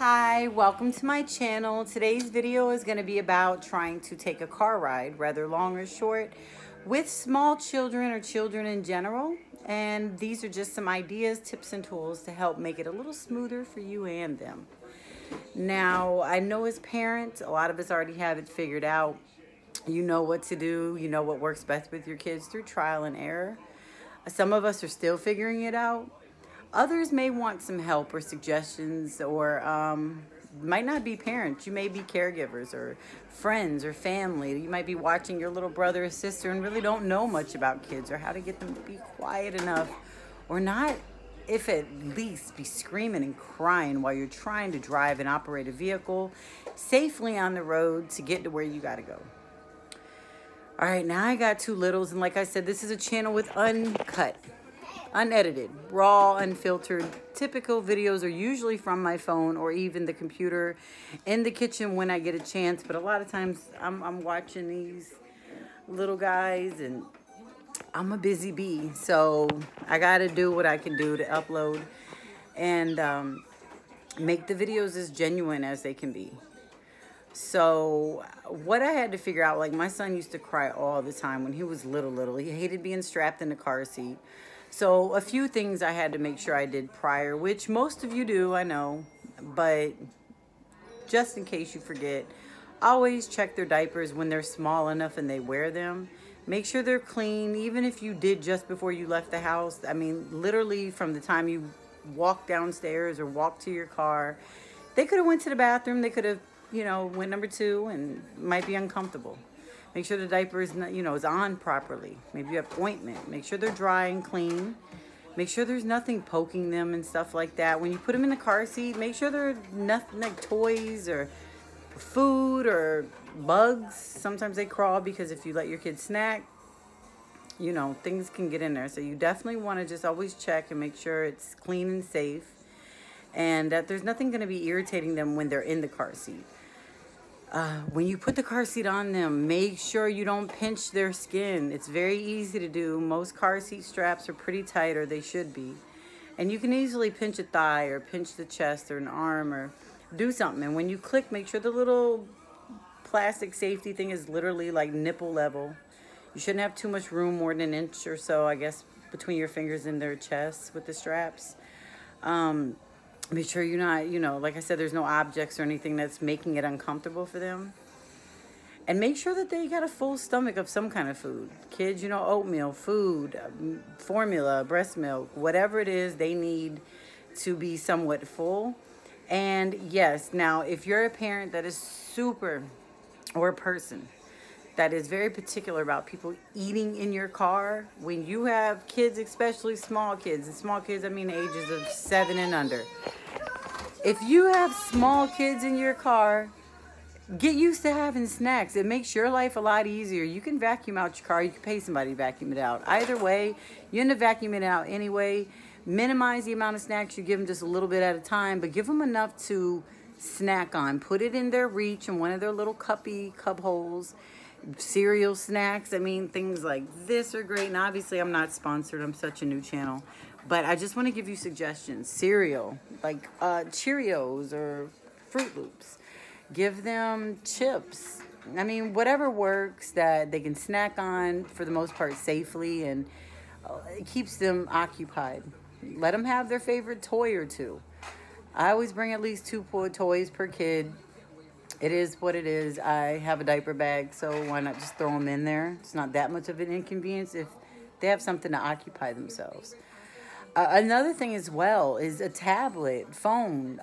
Hi, welcome to my channel. Today's video is going to be about trying to take a car ride, whether long or short, with small children or children in general. And these are just some ideas, tips, and tools to help make it a little smoother for you and them. Now, I know as parents, a lot of us already have it figured out. You know what to do. You know what works best with your kids through trial and error. Some of us are still figuring it out. Others may want some help or suggestions, or might not be parents. You may be caregivers or friends or family. You might be watching your little brother or sister and really don't know much about kids or how to get them to be quiet enough or not, if at least be screaming and crying while you're trying to drive and operate a vehicle safely on the road to get to where you got to go. All right, now I got two littles, and like I said, this is a channel with unedited, raw, unfiltered. Typical videos are usually from my phone or even the computer in the kitchen when I get a chance, but a lot of times I'm watching these little guys and I'm a busy bee, so I gotta do what I can do to upload and make the videos as genuine as they can be. So what I had to figure out, like my son used to cry all the time when he was little. He hated being strapped in the car seat. So a few things I had to make sure I did prior, which most of you do, I know, but just in case you forget, always check their diapers when they're small enough and they wear them. Make sure they're clean, even if you did just before you left the house. I mean, literally from the time you walked downstairs or walked to your car, they could have went to the bathroom, they could have, went number two and might be uncomfortable. Make sure the diaper is, is on properly. Maybe you have ointment. Make sure they're dry and clean. Make sure there's nothing poking them and stuff like that. When you put them in the car seat, make sure there are nothing like toys or food or bugs. Sometimes they crawl because if you let your kids snack, things can get in there. So you definitely want to just always check and make sure it's clean and safe and that there's nothing going to be irritating them when they're in the car seat. When you put the car seat on them, make sure you don't pinch their skin. It's very easy to do. Most car seat straps are pretty tight, or they should be. And you can easily pinch a thigh or pinch the chest or an arm or do something. And when you click, make sure the little plastic safety thing is literally like nipple level. You shouldn't have too much room, more than an inch or so, I guess, between your fingers and their chests with the straps. Make sure you're not, like I said, there's no objects or anything that's making it uncomfortable for them. And make sure that they got a full stomach of some kind of food. Kids, oatmeal, food, formula, breast milk, whatever it is they need to be somewhat full. And yes, now, if you're a parent that is or a person that is very particular about people eating in your car, when you have kids, especially small kids, and small kids, I mean ages of 7 and under. If you have small kids in your car, get used to having snacks. It makes your life a lot easier. You can vacuum out your car. You can pay somebody to vacuum it out. Either way, you end up vacuuming it out anyway. Minimize the amount of snacks you give them, just a little bit at a time, but give them enough to snack on. Put it in their reach in one of their little cup holes. Cereal snacks, I mean, things like this are great. And obviously I'm not sponsored, I'm such a new channel, but I just want to give you suggestions. Cereal like Cheerios or Fruit Loops. Give them chips. I mean, whatever works that they can snack on, for the most part safely, and it keeps them occupied. Let them have their favorite toy or two. I always bring at least 2 toys per kid. It is what it is. I have a diaper bag, so why not just throw them in there? It's not that much of an inconvenience if they have something to occupy themselves. Another thing as well is a tablet, phone,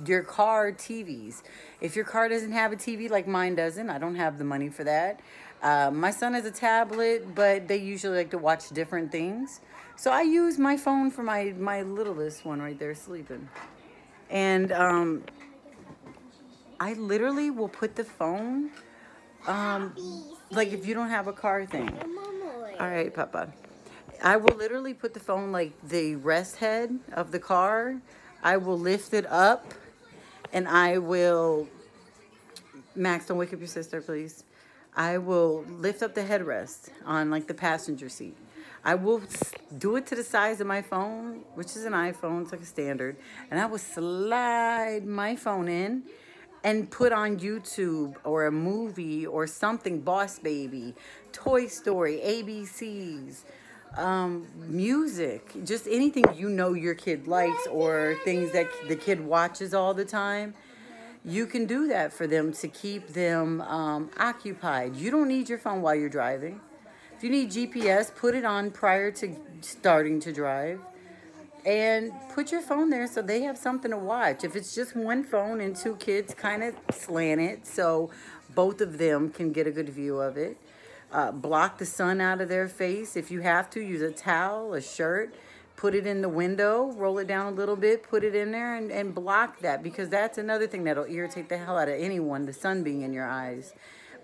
your car TVs. If your car doesn't have a TV like mine doesn't, I don't have the money for that. My son has a tablet, but they usually like to watch different things. So I use my phone for my littlest one right there sleeping. And I literally will put the phone, like if you don't have a car thing. All right, Papa. I will literally put the phone like the rest head of the car. I will lift it up and I will, Max, don't wake up your sister, please. I will lift up the headrest on like the passenger seat. I will do it to the size of my phone, which is an iPhone, it's like a standard, and I will slide my phone in and put on YouTube or a movie or something, Boss Baby, Toy Story, ABCs, music, just anything you know your kid likes or things that the kid watches all the time. You can do that for them to keep them occupied. You don't need your phone while you're driving. If you need GPS, put it on prior to starting to drive. And put your phone there so they have something to watch. If it's just one phone and two kids, kind of slant it so both of them can get a good view of it. Block the sun out of their face. If you have to, use a towel, a shirt, put it in the window, roll it down a little bit, put it in there, and block that, because that's another thing that'll irritate the hell out of anyone, the sun being in your eyes,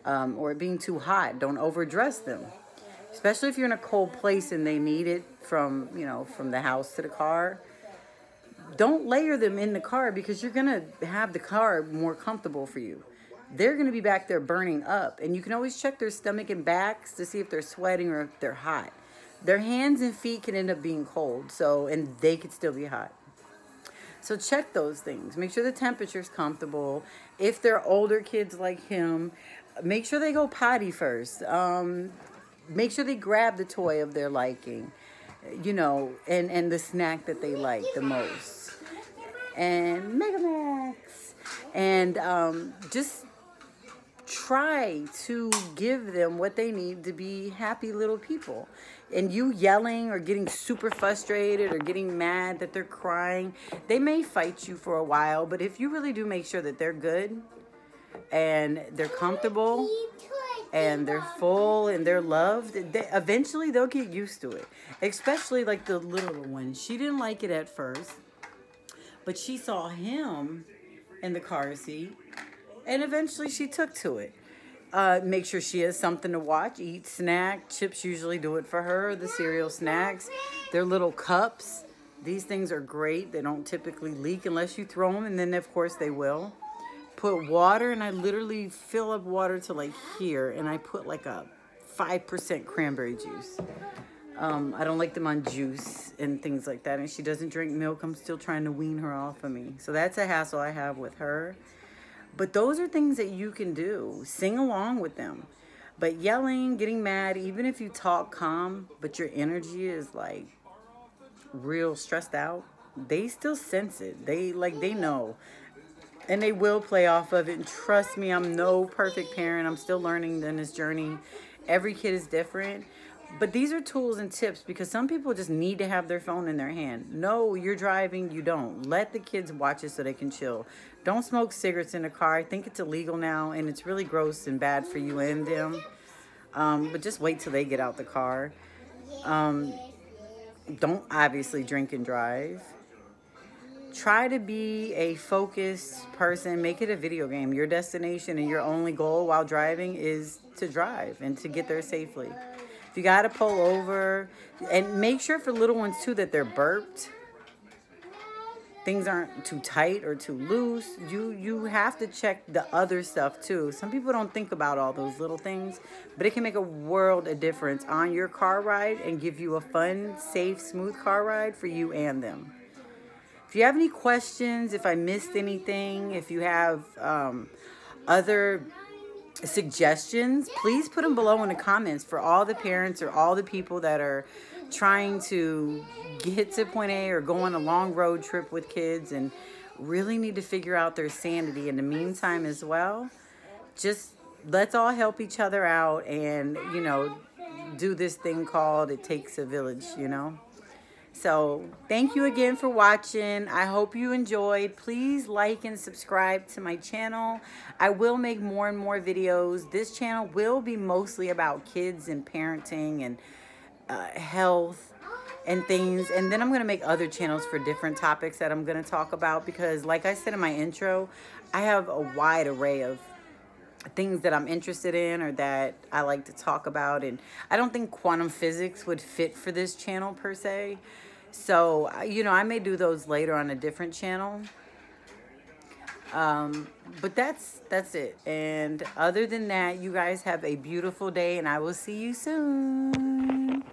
or it being too hot. Don't overdress them. Especially if you're in a cold place and they need it from, you know, from the house to the car. Don't layer them in the car, because you're going to have the car more comfortable for you. They're going to be back there burning up. And you can always check their stomach and backs to see if they're sweating or if they're hot. Their hands and feet can end up being cold, and they could still be hot. So check those things. Make sure the temperature's comfortable. If they're older kids like him, make sure they go potty first. Make sure they grab the toy of their liking, you know, and the snack that they like the most. And Megamax. And just try to give them what they need to be happy little people. And you yelling or getting super frustrated or getting mad that they're crying, they may fight you for a while, but if you really do make sure that they're good and they're comfortable and they're full and they're loved, eventually they'll get used to it. Especially like the little one. She didn't like it at first, but she saw him in the car seat, and eventually she took to it. Make sure she has something to watch, eat, snack. Chips usually do it for her, the cereal snacks. Their little cups. These things are great. They don't typically leak unless you throw them, and then of course they will. Put water, and I literally fill up water to like here, and I put like a 5% cranberry juice. I don't like them on juice and things like that, and she doesn't drink milk. I'm still trying to wean her off of me. So that's a hassle I have with her. But those are things that you can do. Sing along with them. But yelling, getting mad, even if you talk calm, but your energy is like real stressed out, they still sense it. They know. And they will play off of it. And trust me, I'm no perfect parent. I'm still learning in this journey. Every kid is different. But these are tools and tips, because some people just need to have their phone in their hand. No, you're driving, you don't. Let the kids watch it so they can chill. Don't smoke cigarettes in the car. I think it's illegal now, and it's really gross and bad for you and them. But just wait till they get out the car. Don't obviously drink and drive. Try to be a focused person. Make it a video game. Your destination and your only goal while driving is to drive and to get there safely. If you got to pull over, and make sure for little ones too that they're burped. Things aren't too tight or too loose. You have to check the other stuff too. Some people don't think about all those little things, but it can make a world of difference on your car ride and give you a fun, safe, smooth car ride for you and them. If you have any questions, if I missed anything, if you have other suggestions, please put them below in the comments for all the parents or all the people that are trying to get to point A or go on a long road trip with kids and really need to figure out their sanity in the meantime as well. Just let's all help each other out and, you know, do this thing called It Takes a Village, you know. So thank you again for watching. I hope you enjoyed. Please like and subscribe to my channel. I will make more and more videos. This channel will be mostly about kids and parenting and health and things. And then I'm going to make other channels for different topics that I'm going to talk about, because like I said in my intro, I have a wide array of things that I'm interested in or that I like to talk about. And I don't think quantum physics would fit for this channel per se. So, you know, I may do those later on a different channel. But that's it. And other than that, you guys have a beautiful day, and I will see you soon.